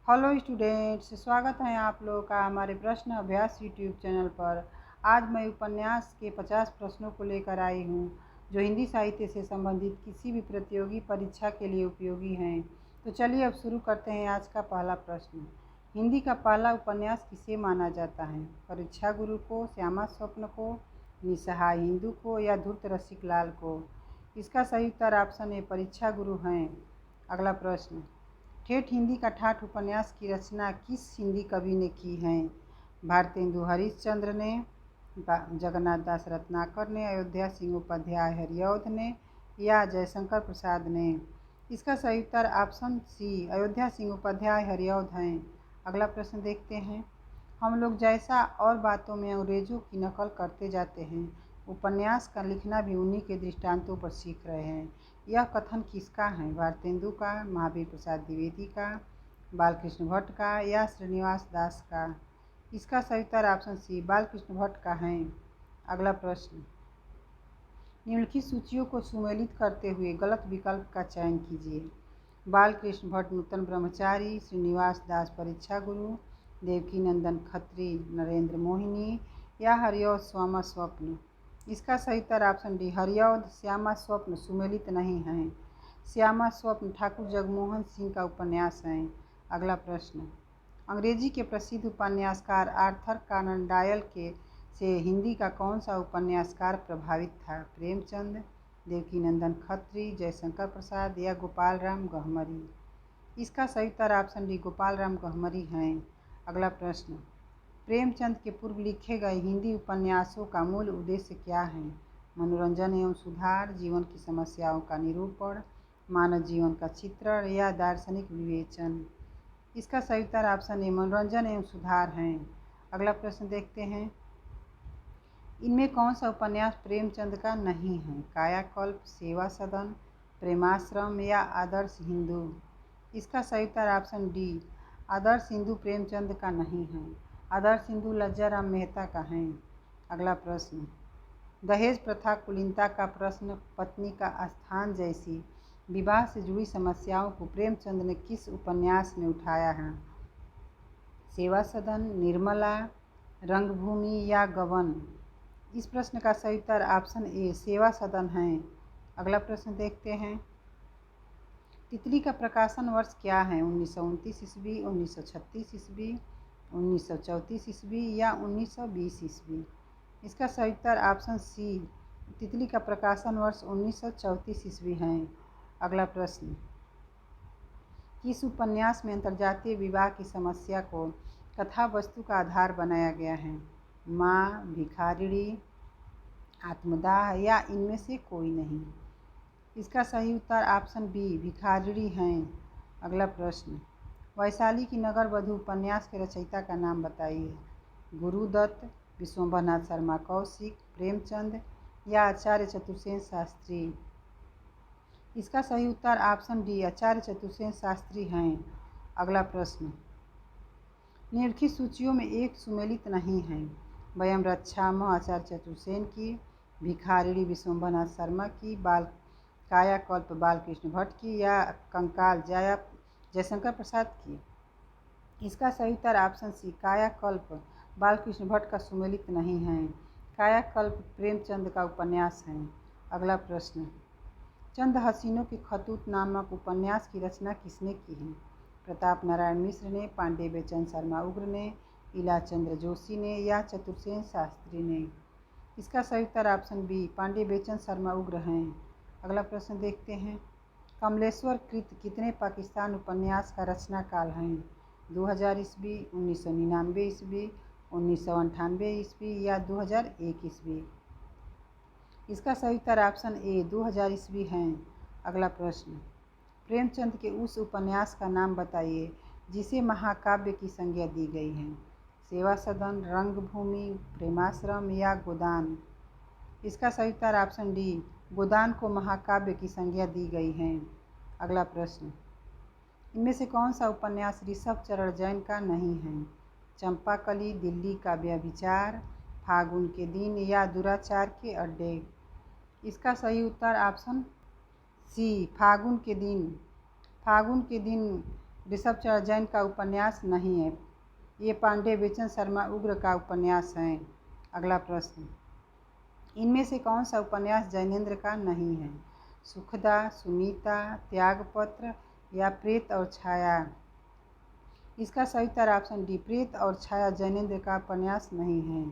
Hello students, स्वागत है आप लोगों का हमारे प्रश्न अभ्यास यूट्यूब चैनल पर। आज मैं उपन्यास के 50 प्रश्नों को लेकर आई हूँ जो हिंदी साहित्य से संबंधित किसी भी प्रतियोगी परीक्षा के लिए उपयोगी हैं। तो चलिए अब शुरू करते हैं आज का पहला प्रश्न। हिंदी का पहला उपन्यास किसे माना जाता है? परीक्षा गुरु को, श्यामा स्वप्न को, निसहाय हिंदू को या धूर्त रसिक लाल को? इसका सही उत्तर ऑप्शन ए परीक्षा गुरु हैं। अगला प्रश्न, ठेठ हिंदी का ठाठ उपन्यास की रचना किस हिंदी कवि ने की है? भारतेंदु हरिश्चंद्र ने, जगन्नाथ दास रत्नाकर ने, अयोध्या सिंह उपाध्याय हरिऔध ने या जयशंकर प्रसाद ने? इसका सही उत्तर ऑप्शन सी अयोध्या सिंह उपाध्याय हरिऔध हैं। अगला प्रश्न देखते हैं। हम लोग जैसा और बातों में अंग्रेजों की नकल करते जाते हैं, उपन्यास का लिखना भी उन्हीं के दृष्टांतों पर सीख रहे हैं। यह कथन किसका है? भारतेंदु का, महावीर प्रसाद द्विवेदी का, बालकृष्ण भट्ट का या श्रीनिवास दास का? इसका सही उत्तर ऑप्शन सी बालकृष्ण भट्ट का है। अगला प्रश्न, निम्नलिखित सूचियों को सुमेलित करते हुए गलत विकल्प का चयन कीजिए। बालकृष्ण भट्ट नूतन ब्रह्मचारी, श्रीनिवास दास परीक्षा गुरु, देवकी नंदन खत्री नरेंद्र मोहिनी या हरिऔध श्यामा स्वप्न? इसका सही उत्तर ऑप्शन डी हरिऔध श्यामा स्वप्न सुमेलित नहीं है। श्यामा स्वप्न ठाकुर जगमोहन सिंह का उपन्यास है। अगला प्रश्न, अंग्रेजी के प्रसिद्ध उपन्यासकार आर्थर कॉनन डॉयल के से हिंदी का कौन सा उपन्यासकार प्रभावित था? प्रेमचंद, देवकीनंदन खत्री, जयशंकर प्रसाद या गोपाल राम गहमरी? इसका सही उत्तर ऑप्शन डी गोपाल राम गहमरी हैं। अगला प्रश्न, प्रेमचंद के पूर्व लिखे गए हिंदी उपन्यासों का मूल उद्देश्य क्या है? मनोरंजन एवं सुधार, जीवन की समस्याओं का निरूपण, मानव जीवन का चित्रण या दार्शनिक विवेचन? इसका सही उत्तर ऑप्शन ए मनोरंजन एवं सुधार हैं। अगला प्रश्न देखते हैं। इनमें कौन सा उपन्यास प्रेमचंद का नहीं है? कायाकल्प, सेवा सदन, प्रेमाश्रम या आदर्श हिंदू? इसका सही उत्तर ऑप्शन डी आदर्श हिंदू प्रेमचंद का नहीं है। आदर्श हिंदू लज्जाराम मेहता का है। अगला प्रश्न, दहेज प्रथा, कुलीनता का प्रश्न, पत्नी का स्थान जैसी विवाह से जुड़ी समस्याओं को प्रेमचंद ने किस उपन्यास में उठाया है? सेवा सदन, निर्मला, रंगभूमि या गबन? इस प्रश्न का सही उत्तर ऑप्शन ए सेवा सदन है। अगला प्रश्न देखते हैं। तितली का प्रकाशन वर्ष क्या है? 1929 ईस्वी, 1936 ईस्वी, 1934 ईस्वी या 1920 ईस्वी? इसका सही उत्तर ऑप्शन सी तितली का प्रकाशन वर्ष 1934 ईस्वी है। अगला प्रश्न, किस उपन्यास में अंतर्जातीय विवाह की समस्या को कथा वस्तु का आधार बनाया गया है? माँ, भिखारिणी, आत्मदाह या इनमें से कोई नहीं? इसका सही उत्तर ऑप्शन बी भिखारिणी हैं। अगला प्रश्न, वैशाली की नगर वधू उपन्यास के रचयिता का नाम बताइए। गुरुदत्त, विश्वम्भरनाथ शर्मा कौशिक, प्रेमचंद या आचार्य चतुर्सेन शास्त्री? इसका सही उत्तर ऑप्शन डी आचार्य चतुर्सेन शास्त्री हैं। अगला प्रश्न, निम्नलिखित सूचियों में एक सुमेलित नहीं है। वयम रक्षामः आचार्य चतुर्सेन की, भिखारिणी विश्वम्भरनाथ शर्मा की, कायाकल्प बालकृष्ण भट्ट की या कंकाल जयशंकर प्रसाद की? इसका सही उत्तर ऑप्शन सी कायाकल्प बालकृष्ण भट्ट का सुमेलित नहीं है। कायाकल्प प्रेमचंद का उपन्यास है। अगला प्रश्न, चंद हसीनों के खतूत नामक उपन्यास की रचना किसने की है? प्रताप नारायण मिश्र ने, पांडे बेचन शर्मा उग्र ने, इलाचंद्र जोशी ने या चतुर्सेन शास्त्री ने? इसका सही उत्तर ऑप्शन बी पांडे बेचन शर्मा उग्र हैं। अगला प्रश्न देखते हैं। कमलेश्वर कृत कितने पाकिस्तान उपन्यास का रचना काल है? 2000 ईस्वी, 1999 ईस्वी, 1998 ईस्वी या 2001 ईस्वी? इसका सही उत्तर ऑप्शन ए 2000 ईस्वी हैं। अगला प्रश्न, प्रेमचंद के उस उपन्यास का नाम बताइए जिसे महाकाव्य की संज्ञा दी गई है। सेवा सदन, रंगभूमि, प्रेमाश्रम या गोदान? इसका सही उत्तर ऑप्शन डी गोदान को महाकाव्य की संज्ञा दी गई है। अगला प्रश्न, इनमें से कौन सा उपन्यास ऋषभ चरण जैन का नहीं है? चंपाकली, दिल्ली का व्यभिचार, फागुन के दिन या दुराचार के अड्डे? इसका सही उत्तर ऑप्शन सी फागुन के दिन ऋषभ चंद्र जैन का उपन्यास नहीं है। ये पांडे बेचन शर्मा उग्र का उपन्यास है। अगला प्रश्न, इनमें से कौन सा उपन्यास जैनेन्द्र का नहीं है? सुखदा, सुनीता, त्यागपत्र या प्रेत और छाया? इसका सही उत्तर ऑप्शन डी, प्रेत और छाया जैनेन्द्र का उपन्यास नहीं है।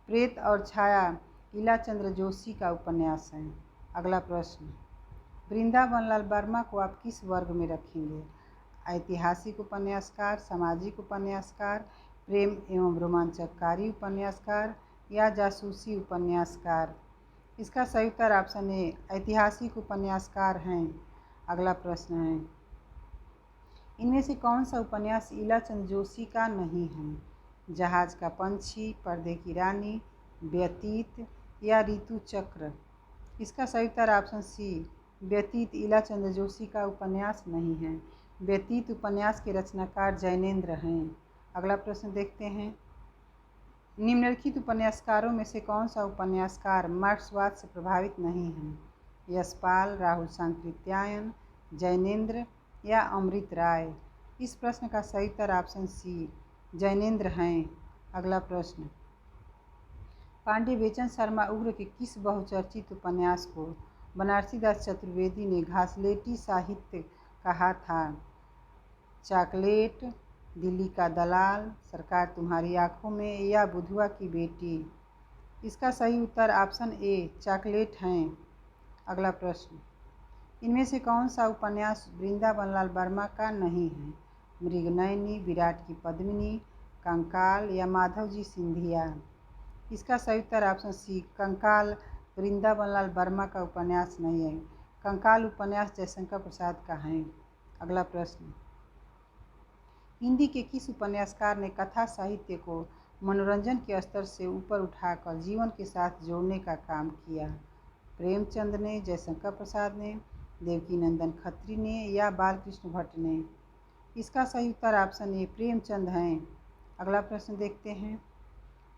प्रेत और छाया ईलाचंद्र जोशी का उपन्यास है। अगला प्रश्न, वृंदावनलाल वर्मा को आप किस वर्ग में रखेंगे? ऐतिहासिक उपन्यासकार, सामाजिक उपन्यासकार, प्रेम एवं रोमांचकारी उपन्यासकार या जासूसी उपन्यासकार? इसका सही उत्तर ऑप्शन ए, ऐतिहासिक उपन्यासकार हैं। अगला प्रश्न है, इनमें से कौन सा उपन्यास ईलाचंद जोशी का नहीं है? जहाज का पंछी, पर्दे की रानी, व्यतीत या ऋतु चक्र? इसका सही उत्तर ऑप्शन सी, व्यतीत ईलाचंद जोशी का उपन्यास नहीं है। व्यतीत उपन्यास के रचनाकार जैनेन्द्र हैं। अगला प्रश्न देखते हैं, निम्नलिखित उपन्यासकारों में से कौन सा उपन्यासकार मार्क्सवाद से प्रभावित नहीं है? यशपाल, राहुल सांकृत्यायन, जैनेन्द्र या अमृत राय? इस प्रश्न का सही उत्तर ऑप्शन सी, जैनेन्द्र हैं। अगला प्रश्न, पांडे बेचन शर्मा उग्र के किस बहुचर्चित उपन्यास को बनारसी दास चतुर्वेदी ने घासलेटी साहित्य कहा था? चॉकलेट, दिल्ली का दलाल, सरकार तुम्हारी आंखों में या बुधवा की बेटी? इसका सही उत्तर ऑप्शन ए, चॉकलेट हैं। अगला प्रश्न, इनमें से कौन सा उपन्यास वृंदावनलाल वर्मा का नहीं है? मृगनयनी, विराट की पद्मिनी, कंकाल या माधवजी सिंधिया? इसका सही उत्तर ऑप्शन सी, कंकाल वृंदावनलाल वर्मा का उपन्यास नहीं है। कंकाल उपन्यास जयशंकर प्रसाद का है। अगला प्रश्न, हिंदी के किस उपन्यासकार ने कथा साहित्य को मनोरंजन के स्तर से ऊपर उठाकर जीवन के साथ जोड़ने का काम किया? प्रेमचंद ने, जयशंकर प्रसाद ने, देवकीनंदन खत्री ने या बालकृष्ण भट्ट ने? इसका सही उत्तर ऑप्शन ए, प्रेमचंद हैं। अगला प्रश्न देखते हैं,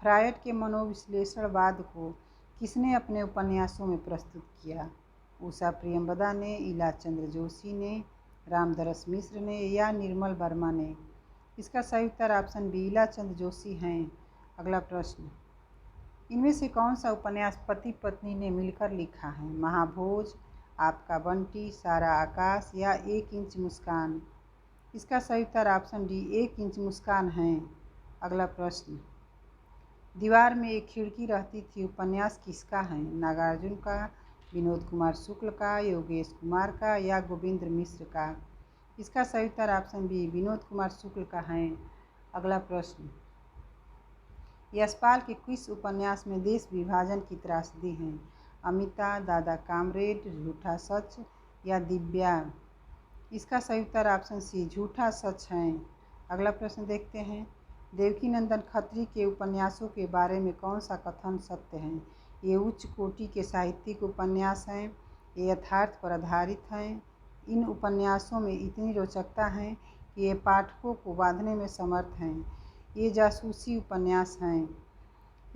फ्रायड के मनोविश्लेषणवाद को किसने अपने उपन्यासों में प्रस्तुत किया? उषा प्रियंवदा ने, ईलाचंद्र जोशी ने, रामदरस मिश्र ने या निर्मल वर्मा ने? इसका सही उत्तर ऑप्शन बी, ईलाचंद जोशी हैं। अगला प्रश्न, इनमें से कौन सा उपन्यास पति पत्नी ने मिलकर लिखा है? महाभोज, आपका बंटी, सारा आकाश या एक इंच मुस्कान? इसका सही उत्तर ऑप्शन डी, एक इंच मुस्कान हैं। अगला प्रश्न, दीवार में एक खिड़की रहती थी उपन्यास किसका है? नागार्जुन का, विनोद कुमार शुक्ल का, योगेश कुमार का या गोविंद मिश्र का? इसका सही उत्तर ऑप्शन बी, विनोद कुमार शुक्ल का है। अगला प्रश्न, यशपाल के किस उपन्यास में देश विभाजन की त्रासदी है? अमिता, दादा कामरेड, झूठा सच या दिव्या? इसका सही उत्तर ऑप्शन सी, झूठा सच है। अगला प्रश्न देखते हैं, देवकीनंदन खत्री के उपन्यासों के बारे में कौन सा कथन सत्य है? ये उच्च कोटि के साहित्यिक उपन्यास हैं, ये यथार्थ पर आधारित हैं, इन उपन्यासों में इतनी रोचकता है कि ये पाठकों को बांधने में समर्थ हैं, ये जासूसी उपन्यास हैं।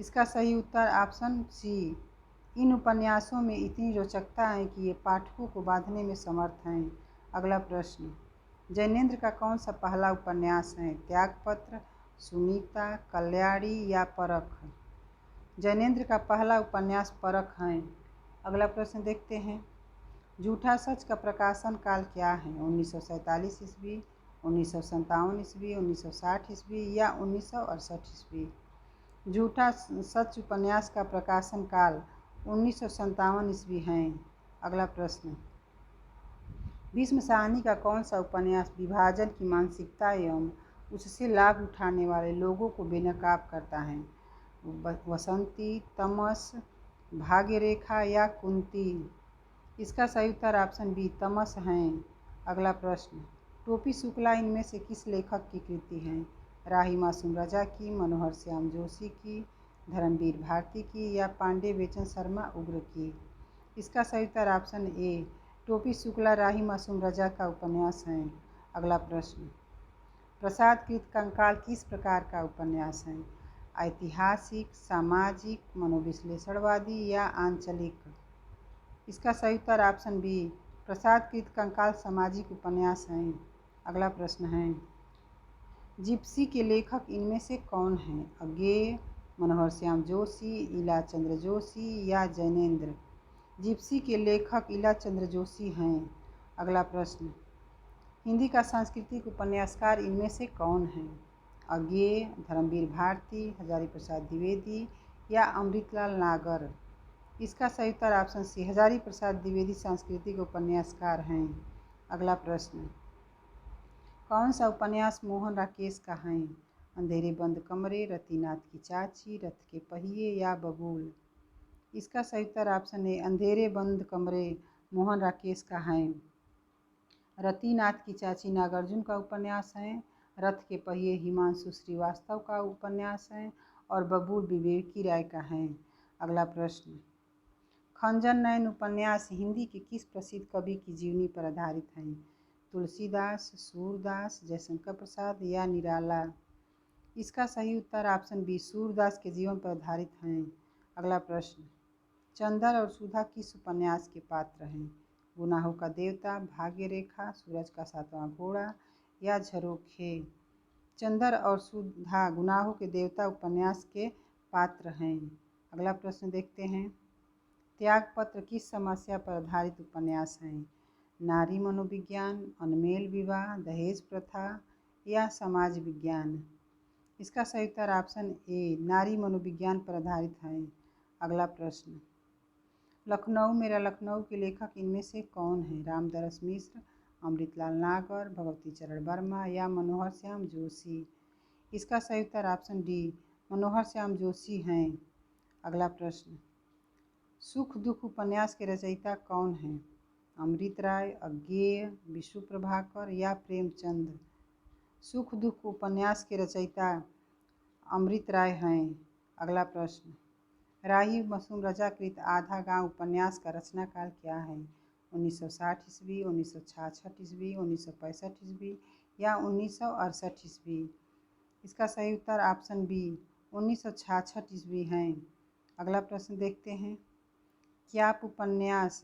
इसका सही उत्तर ऑप्शन सी, इन उपन्यासों में इतनी रोचकता है कि ये पाठकों को बांधने में समर्थ हैं। अगला प्रश्न, जैनेन्द्र का कौन सा पहला उपन्यास है? त्यागपत्र, सुनीता, कल्याणी या परख? जैनेन्द्र का पहला उपन्यास परख है। अगला प्रश्न देखते हैं, झूठा सच का प्रकाशन काल क्या है? 1947 ईस्वी, 1957 ईस्वी, 1960 ईस्वी या 1968 ईस्वी? झूठा सच उपन्यास का प्रकाशन काल 1957 ईस्वी है। अगला प्रश्न, भीष्म साहनी का कौन सा उपन्यास विभाजन की मानसिकता एवं उससे लाभ उठाने वाले लोगों को बेनकाब करता है? वसंती, तमस, भाग्यरेखा या कुंती? इसका सही उत्तर ऑप्शन बी, तमस हैं। अगला प्रश्न, टोपी शुक्ला इनमें से किस लेखक की कृति है? राही मासूम रजा की, मनोहर श्याम जोशी की, धर्मवीर भारती की या पांडे बेचन शर्मा उग्र की? इसका सही उत्तर ऑप्शन ए, टोपी शुक्ला राही मासूम रजा का उपन्यास है। अगला प्रश्न, प्रसादकृत कंकाल किस प्रकार का उपन्यास है? ऐतिहासिक, सामाजिक, मनोविश्लेषणवादी या आंचलिक? इसका सही उत्तर ऑप्शन बी, प्रसादकृत कंकाल सामाजिक उपन्यास हैं। अगला प्रश्न है, जिप्सी के लेखक इनमें से कौन हैं? अज्ञेय, मनोहर श्याम जोशी, इला चंद्र जोशी या जैनेन्द्र? जिप्सी के लेखक इला चंद्र जोशी हैं। अगला प्रश्न, हिंदी का सांस्कृतिक उपन्यासकार इनमें से कौन हैं? अज्ञेय, धर्मवीर भारती, हजारी प्रसाद द्विवेदी या अमृतलाल नागर? इसका सही उत्तर ऑप्शन सी, हजारी प्रसाद द्विवेदी सांस्कृतिक उपन्यासकार हैं। अगला प्रश्न, कौन सा उपन्यास मोहन राकेश का है? अंधेरे बंद कमरे, रतिनाथ की चाची, रथ के पहिए या बबूल? इसका सही उत्तर ऑप्शन ए, अंधेरे बंद कमरे मोहन राकेश का है। रतिनाथ की चाची नागार्जुन का उपन्यास है, रथ के पहिए हिमांशु श्रीवास्तव का उपन्यास है और बबूल विवेकी राय का है। अगला प्रश्न, खंजन नयन उपन्यास हिंदी के किस प्रसिद्ध कवि की जीवनी पर आधारित है? तुलसीदास, सूरदास, जयशंकर प्रसाद या निराला? इसका सही उत्तर ऑप्शन बी, सूरदास के जीवन पर आधारित है। अगला प्रश्न, चंदर और सुधा किस उपन्यास के पात्र हैं? गुनाहों का देवता, भाग्य रेखा, सूरज का सातवां घोड़ा या झरोखे? चंदर और सुधा गुनाहों के देवता उपन्यास के पात्र हैं। अगला प्रश्न देखते हैं, त्यागपत्र किस समस्या पर आधारित उपन्यास है? नारी मनोविज्ञान, अनमेल विवाह, दहेज प्रथा या समाज विज्ञान? इसका सही उत्तर ऑप्शन ए, नारी मनोविज्ञान पर आधारित है। अगला प्रश्न, लखनऊ मेरा लखनऊ के लेखक इनमें से कौन है? रामदरस मिश्र, अमृतलाल नागर, भगवती चरण वर्मा या मनोहर श्याम जोशी? इसका सही उत्तर ऑप्शन डी, मनोहर श्याम जोशी हैं। अगला प्रश्न, सुख दुख उपन्यास के रचयिता कौन हैं? अमृत राय, अज्ञेय, विशु प्रभाकर या प्रेमचंद? सुख दुख उपन्यास के रचयिता अमृत राय हैं। अगला प्रश्न, राही मसूम रजा कृत आधा गांव उपन्यास का रचनाकाल क्या है? 1960 ईस्वी, 1966 ईस्वी, 1965 ईस्वी या 1968 ईस्वी? इसका सही उत्तर ऑप्शन बी, 1966 ईस्वी हैं। अगला प्रश्न देखते हैं, क्याप उपन्यास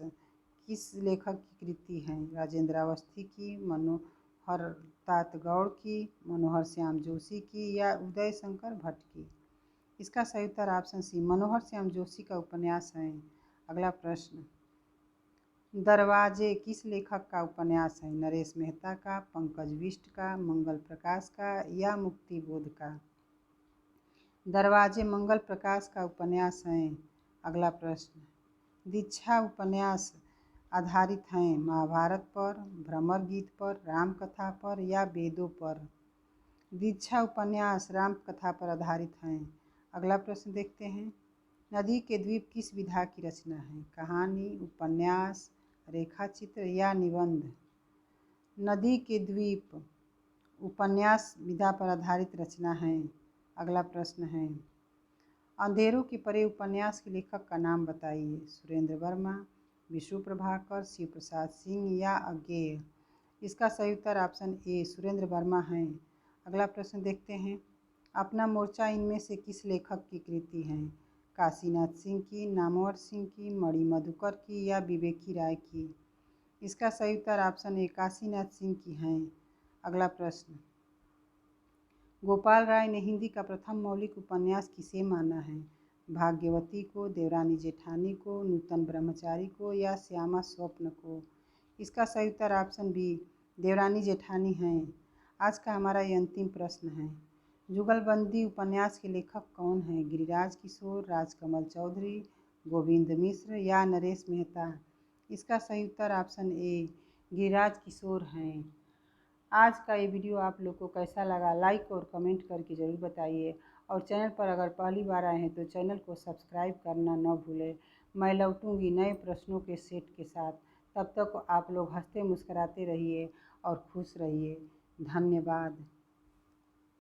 किस लेखक की कृति है? राजेंद्र अवस्थी की, मनोहर तात गौड़ की, मनोहर श्याम जोशी की या उदय शंकर भट्ट की? इसका सही उत्तर ऑप्शन सी, मनोहर श्याम जोशी का उपन्यास है। अगला प्रश्न, दरवाजे किस लेखक का उपन्यास है? नरेश मेहता का, पंकज बिष्ट का, मंगल प्रकाश का या मुक्ति बोध का? दरवाजे मंगल प्रकाश का उपन्यास है। अगला प्रश्न, दीक्षा उपन्यास आधारित हैं महाभारत पर, भ्रमर गीत पर, रामकथा पर या वेदों पर? दीक्षा उपन्यास रामकथा पर आधारित हैं। अगला प्रश्न देखते हैं, नदी के द्वीप किस विधा की रचना है? कहानी, उपन्यास, रेखाचित्र या निबंध? नदी के द्वीप उपन्यास विधा पर आधारित रचना है। अगला प्रश्न है, अंधेरों के परे उपन्यास के लेखक का नाम बताइए। सुरेंद्र वर्मा, विशु प्रभाकर, शिव प्रसाद सिंह या अज्ञेय? इसका सही उत्तर ऑप्शन ए, सुरेंद्र वर्मा हैं। अगला प्रश्न देखते हैं, अपना मोर्चा इनमें से किस लेखक की कृति है? काशीनाथ सिंह की, नामवर सिंह की, मणि मधुकर की या विवेकी राय की? इसका सही उत्तर ऑप्शन ए, काशीनाथ सिंह की हैं। अगला प्रश्न, गोपाल राय ने हिंदी का प्रथम मौलिक उपन्यास किसे माना है? भाग्यवती को, देवरानी जेठानी को, नूतन ब्रह्मचारी को या श्यामा स्वप्न को? इसका सही उत्तर ऑप्शन बी, देवरानी जेठानी हैं। आज का हमारा ये अंतिम प्रश्न है, जुगलबंदी उपन्यास के लेखक कौन हैं? गिरिराज किशोर, राजकमल चौधरी, गोविंद मिश्र या नरेश मेहता? इसका सही उत्तर ऑप्शन ए, गिरिराज किशोर हैं। आज का ये वीडियो आप लोग को कैसा लगा, लाइक और कमेंट करके ज़रूर बताइए और चैनल पर अगर पहली बार आए हैं तो चैनल को सब्सक्राइब करना न भूलें। मैं लौटूंगी नए प्रश्नों के सेट के साथ। तब तक आप लोग हंसते मुस्कराते रहिए और खुश रहिए। धन्यवाद।